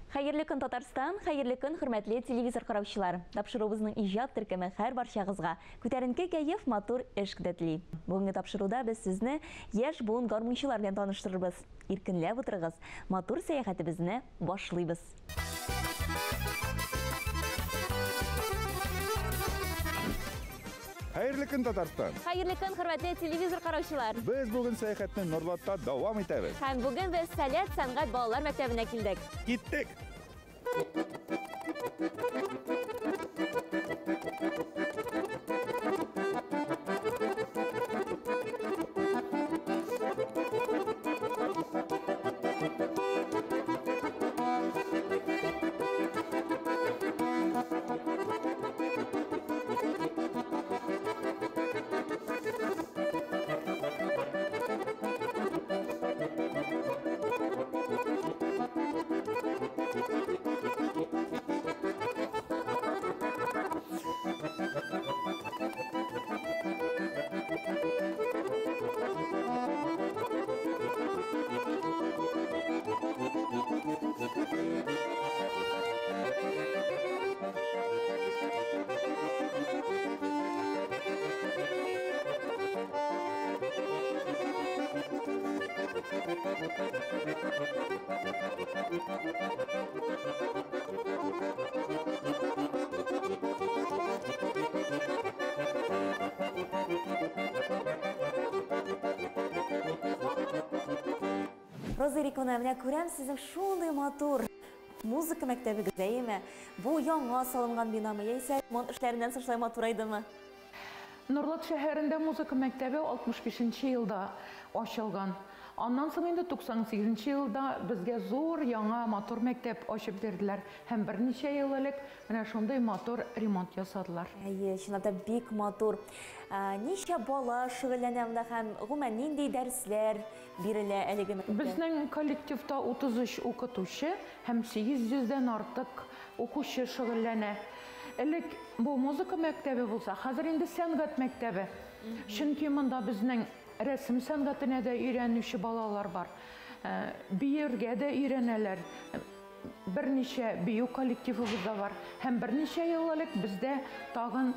Хәерле көн Татарстан, хәерле көн хөрмәтле телевизор караучылар. Тапшыруыбызның иҗат төркеме һәр барчагызга күтәренке кәеф матур эш көтәтли. Бүгенге тапшыруда без сезне яшь буын гармунчылар белән таныштырырбыз. Иркенләп утырыгыз. Матур сәяхәтебезне башлыйбыз. Хәерле көн Татарстан. Хәерле көн хөрмәтле телевизор караучылар. Без бүген сәяхәтне Норлатта дәвам итәбез. Һәм бүген без Сәләт сәнгать балалар мәктәбенә килдек. Киттек. Розерикона, менә күрәм сезнең шундый матур музыка мәктәбегез әйеме? Бу яңа салынган бинамы яисә ремонт эшләреннән соң шулай матур айдымы? Норлат шәһәрендә музыка мәктәбе 65-нче елда ачылган. Аннан соң инде 98-нче елда безгә зур яңа матур мәктәп ачып бирделәр. Һәм берничә ел элек менә шундый матур ремонт ясадылар. Әйе, чынлап та бик матур. Ничә бала шөгыльләнә монда һәм гомумән нинди дәресләр бирелә әлеге мәктәптә? Безнең коллективта 33 укытучы һәм 800-дән артык укучы шөгыльләнә. Элек бу музыка мәктәбе булса, хәзер инде сәнгать мәктәбе. Чөнки монда безнең рәсем сәнгатенә дә өйрәнүче балалар бар. Биергә дә өйрәнәләр. Берничә бию коллективыбыз да бар. Һәм берничә ел элек бездә тагын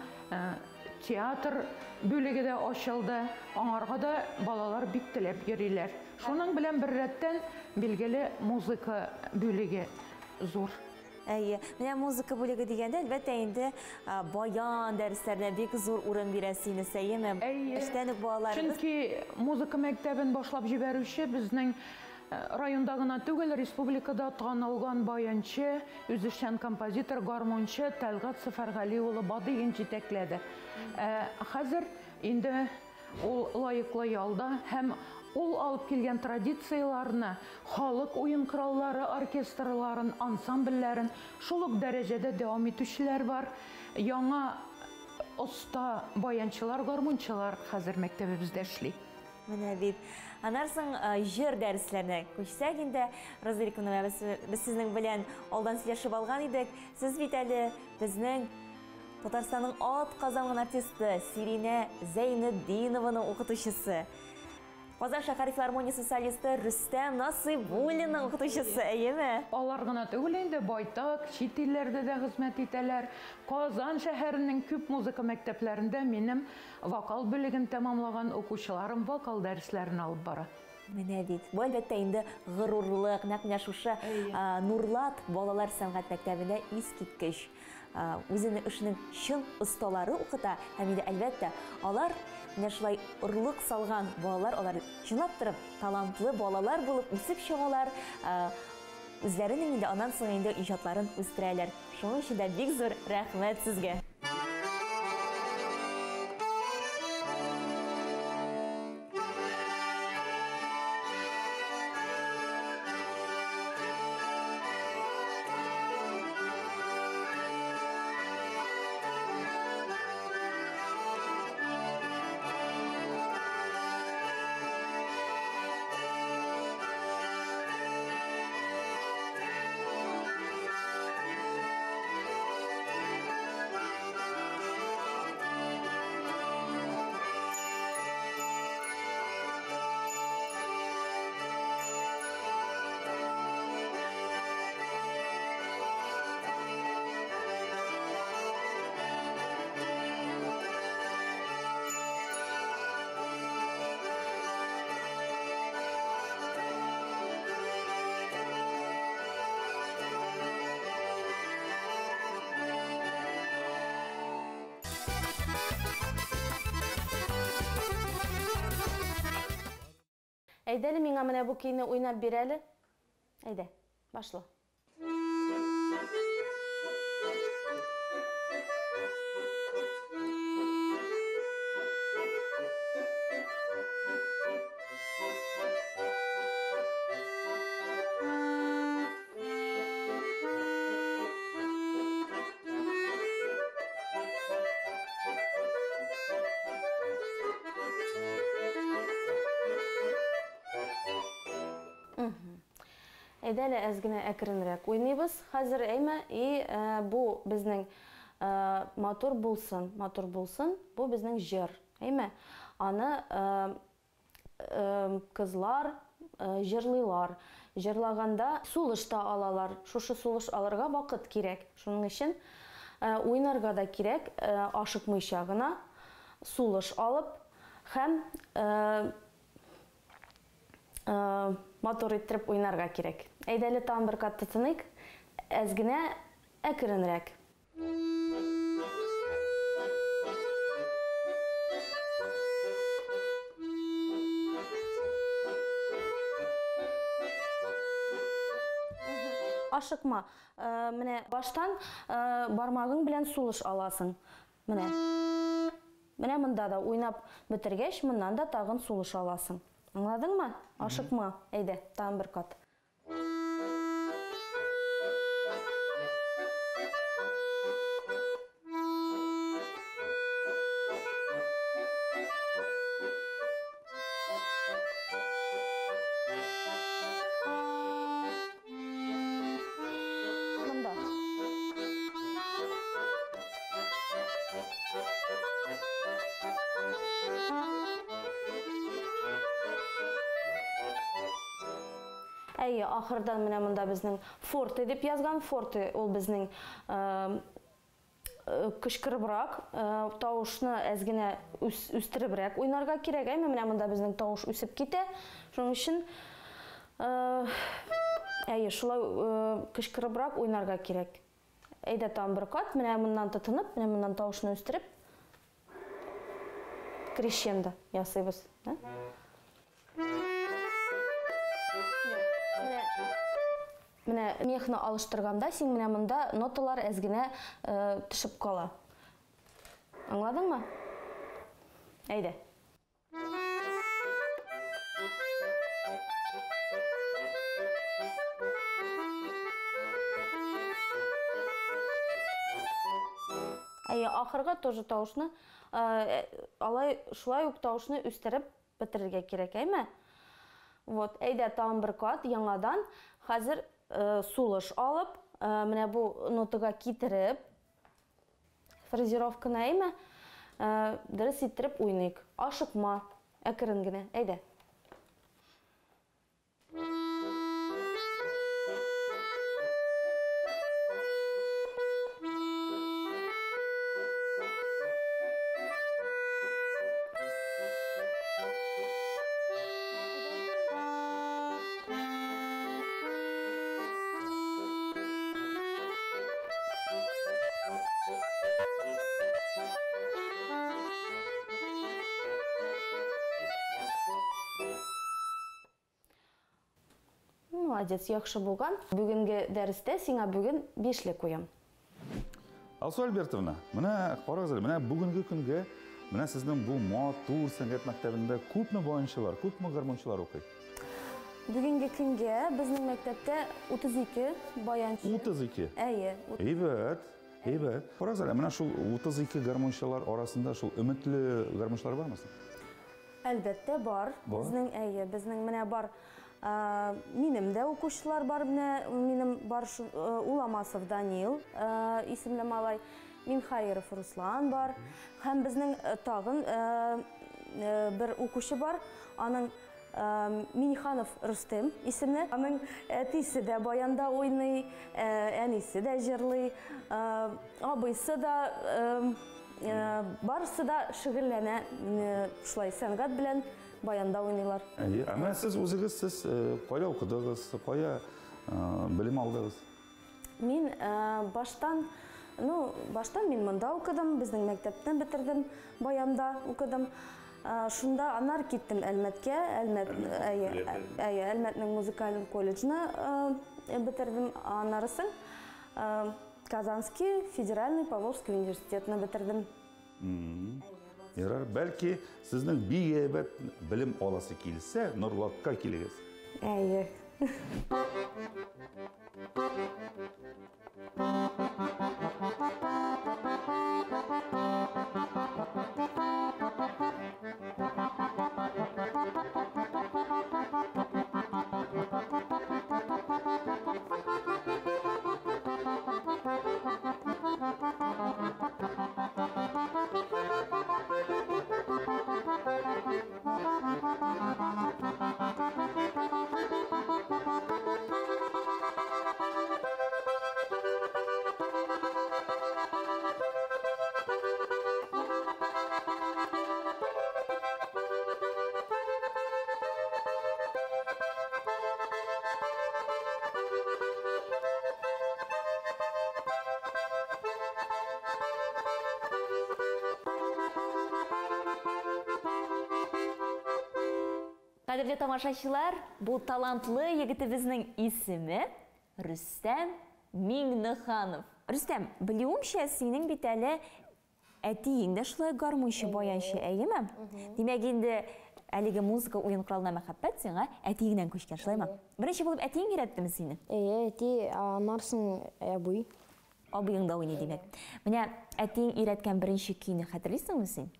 театр бүлеге дә ачылды. Аңарга да балалар бик теләп йөриләр. Шуның белән бер рәттән билгеле музыка бүлеге зур. Әйе, менә музыка бүлеге дигәндә, әлбәттә инде баян дәресләренә бик зур урын бирәсез, әйеме? Эштән үк балаларыбыз. Чөнки музыка мәктәбен башлап җибәрүче безнең районда гына түгел, республикада танылган баянчы, үзешчән композитор, гармончы Тәлгат Сәфәргали улы Бадыйын җитәкләде. Хәзер инде ул лаеклы ялда һәм ул алып килгән традицияларны, халык уен кораллары оркестрларын, ансамбльләрен шул ук дәрәҗәдә дәвам итүчеләр бар. Яңа оста баянчылар, гармончылар хәзер мәктәбебездә эшли. Менә бит. Аннан соң җыр дәресләренә күчсәк инде, Розерикона, без сезнең белән алдан сөйләшеп алган идек. Сез бит әле безнең Татарстанның ат казанган артисты Сиринә Зәйнетдинованың укытучысы. Казан шәһәр филармониясе солисты Рөстәм Насыйбуллинның укытучысы, әйеме? Алар гына түгел инде, байтак чит илләрдә дә хезмәт итәләр. Казан шәһәренең күп музыка мәктәпләрендә минем вокал бүлеген тәмамлаган укучыларым вокал дәресләрен алып бара. Менә бит. Бу әлбәттә инде горурлык, нәкъ шушы Нурлат балалар сәнгать мәктәбендә искиткеч. Үзенең эшенең чын осталары укыта, һәм инде әлбәттә алар менә шулай орлык салган балалар, алар чынлап торып талантлы балалар булып үсеп чыгалар. Үзләренең инде аннан соң инде иҗатларын үстерәләр. Шуның өчен дә бик зур рәхмәт сезгә. Әйдәле миңа менә бу көйне уйнап бирәле. Әйдә, башла. Әйдәле әзгенә әкренрәк уйнайбыз. Хәзер әймә, бу безнең матур булсын. Бу безнең җыр. Әймә, аны кызлар җырлыйлар. Җырлаганда сулыш та алалар. Шушы сулыш алырга вакыт кирәк. Шуның өчен уйнарга да кирәк, ашыкмыйча гына сулыш алып һәм матур иттереп уйнарга кирәк. Әйдәле тагын бер кат тотыныйк, әзгенә әкренрәк. Ашыкма. Менә баштан бармагың белән сулыш аласың. Менә монда да уйнап бетергәч, моннан да тагын сулыш аласың. Аңладыңмы? Ашыкма. Әйдә, тагын бер кат. Монда. Әйе, ахырдан менә монда безнең форте дип язган. Форте ул безнең кычкырыбрак, тавышны әзгенә үстеребрәк уйнарга кирәк. Әйме, менә монда безнең тавыш үсеп китә. Шуның өчен шулай кычкырыбрак уйнарга кирәк. Әйдә тагын бер кат, менә моннан тотынып, менә моннан тавышны үстереп крещендо ясыйбыз. Менә мехны алыштырганда син менә монда ноталар әзгенә төшеп кала. Аңладыңмы? Әйдә. Әйе, ахырга тоже тавышны шулай ук тавышны үстереп бетерергә кирәк, әйме? Вот, әйдә тагын бер кат яңадан хәзер сулыш алып, менә бу нотага китереп, фразировканы әйме, дөрес иттереп уйныйк. Ашыкма, әкрен генә, әйдә. Молодец, яхшы булган. Бүгенге дәрестә сиңа бүген 5лек куям. Алсу Альбертовна, менә карагыз, менә бүгенге көнгә менә сезнең бу матур сәнгать мәктәбендә күпме баянчылар, күпме гармончылар укый? Бүгенге көнгә безнең мәктәптә 32 баянчы. 32. Әйе. Әйбәт. Карагыз, менә шул 32 гармончылар арасында шул өметле гармончылар бармы? Әлбәттә бар. Безнең менә бар. Минем дә укучылар бар, минем бар Уламасов Данил исемле малай, Минхаиров Руслан бар, һәм безнең тагын бер укучы бар, аның Миниханов Рустем исемле. Аның әтисе дә баянда уйный, әнисе дә җырлый, абыйсы да, барысы да шөгыльләнә шулай сәнгать белән. Баянда уйныйлар. Әмма сез үзегез кая укыдыгыз, кая белем алдыгыз? Мин баштан мин монда укыдым, безнең мәктәптән бетердем, баянда укыдым. Шунда анар киттем Әлмәткә, Әлмәтнең музыкаль колледжны бетердем, анарысын Казанский федеральный Павловский университетны бетердем. Ярар, бәлки сезнең бик әйбәт белем аласы килсә, Нурлатка килегез. Әйе. Кадерле тамашачылар, бұл талантлы егетебезнең исеме Рөстәм Миңнеханов. Рөстәм, белүемчә, синең бит әле әтиең дә шулай гармунчы, баянчы, әйеме? Димәк, инде әлеге музыка уен коралына мәхәббәт сиңа әтиеңнән күчкән, шулаймы? Беренче булып әтиең өйрәттеме сине? Әти, анарсын абый. Абыең да уйный, димәк. Менә әтиең өйрәткән беренче көйне хәтерлисеңме син?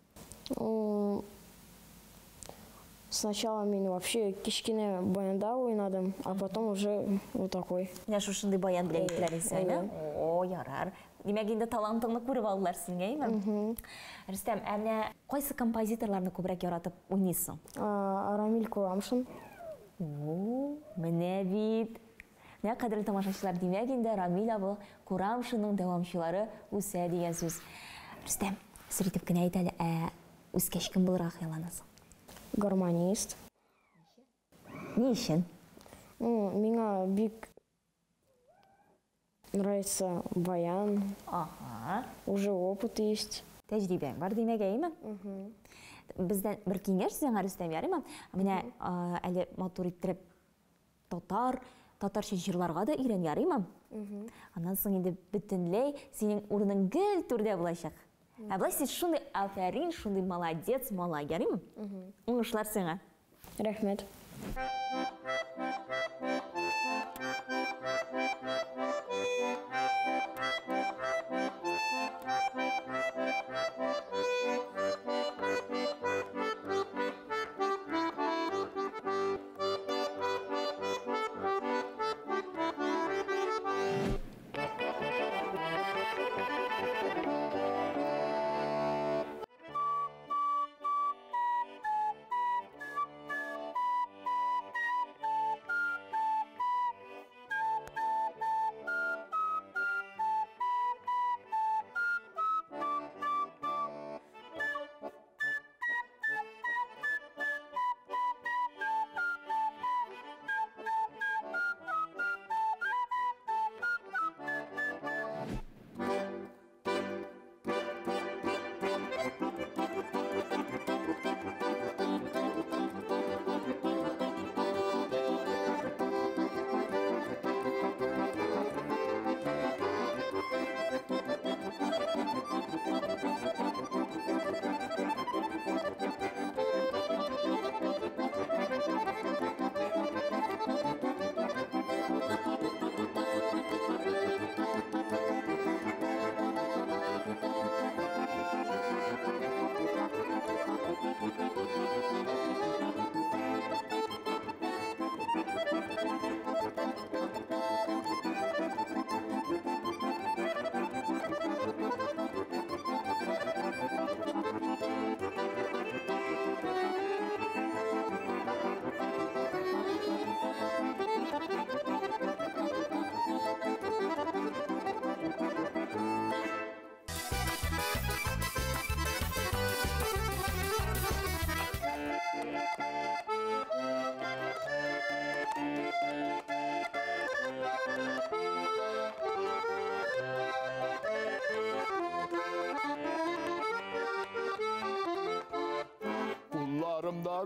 Сначала мен вообще кичкене баянда ойнадым, а потом уже вот такой. Менә шушындай баян белән итәләрсең, әйме? О, ярар. Димәк, инде талантыңны күреп алдылар сиңа, әйме? Рөстәм, менә кайсы композиторларны күбрәк яратып уйныйсың? Рамил Курамшин. О, менә бит. Менә кадерле тамашачылар, димәк, инде Рамил абый Курамшинның дәвамчылары үсә дигән сүз. Рөстәм, сер итеп кенә әйт әле, үскәч кем булырга хыялланасың? Гармонист. Ни өчен? Миңа бик нравится баян. Ага. Уже опыт есть. Тәҗрибәң бар димәк, әйме? Бездән бер киңәш сиңа, Рөстәм, ярыймы? Менә әле матур иттереп татарча җырларга да өйрән, ярыймы? Аннан соң инде бөтенләй синең урының гел түрдә булачак. Былай син шундый афәрин, шундый молодец, малай, ярыймы? Уңышлар сиңа. Рәхмәт.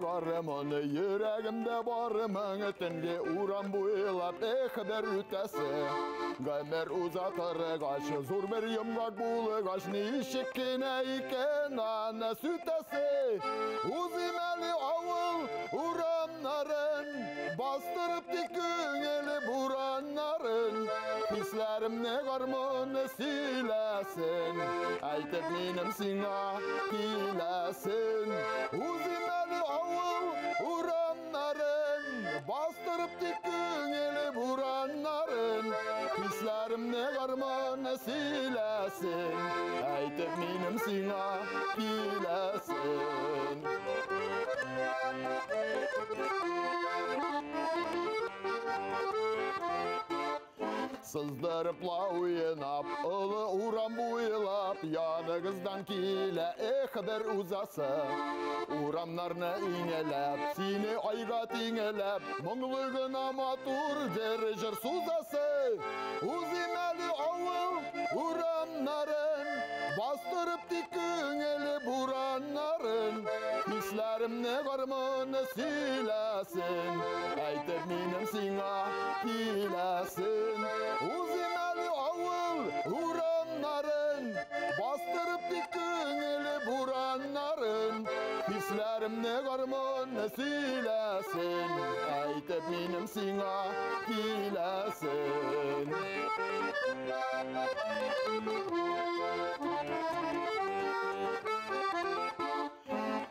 garımın yüreğimde barımın tenge uğram buylap haber ütesi Gamer uzatır gaş zor bir yımgak bulu gaş nişikine iken anne sütesi Uzimeli avul uğramların bastırıp dikün eli buranların Hislerim ne garmını silesin Aytıp benim sina kilesin Uzimeli avul uğramların bastırıp dikün eli buranların Hislerim ne garmını silesin Aytıp benim sina kilesin Sızdırıpla uyanap, ılı uğram buylap Yanıgızdan kile haber uzası Uğramlarını iğnelep, seni aygat iğnelep Mıngılığına matur derejir suzası Uzimeli avul uğramların Bastırıp dikün eli buranların Hislerim ne garmını silesin Aytıp benim sina kilesin Uzimeli avul uğramların Bastırıp dikün eli buranların Hislerim ne garmını silesin Aytıp benim sina kilesin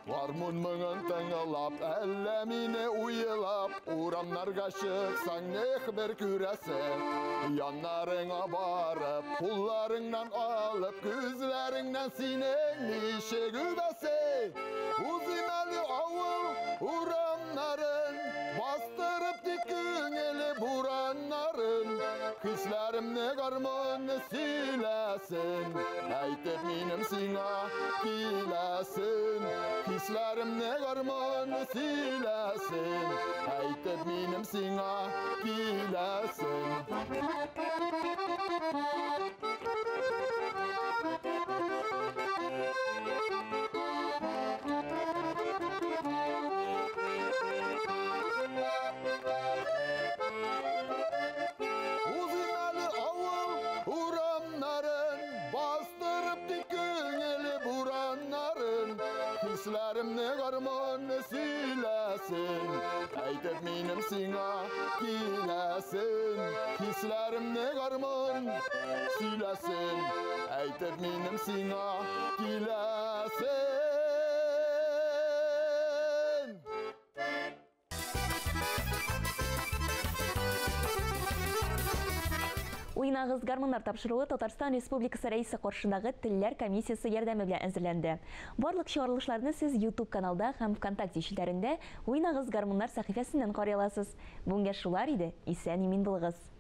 Varmun mığın tığılap, ellemine uyulap Uğramlarga çıksan ne haber küresi Yanlarına barıp, pullarından alıp Gözlerinden sinen nişe gübesi Uzimeli avul uğramların Bastırıp dikün eli buranların Hislerim ne garmını silesin Aytıp benim sina kilesin Hislerim ne garmını silesin Aytıp benim sina kilesin Uzimeli avul uğramların Bastırıp dikün eli buranların Hislerim ne garmını silesin Aytıp benim sina kilesin Hislerim ne garmın silesin Aytıp benim sina kilesin Уйнагыз гармоннар тапшыруы Татарстан Республикасы Рәисе каршындагы Телләр комиссиясы ярдәме белән әзерләнде. Барлык чыгарылышларны сез YouTube каналда һәм ВКонтакте ишеләрендә Уйнагыз гармоннар сәхифәсеннән карый аласыз. Бүгенгә шулар иде. Исән-имин булыгыз.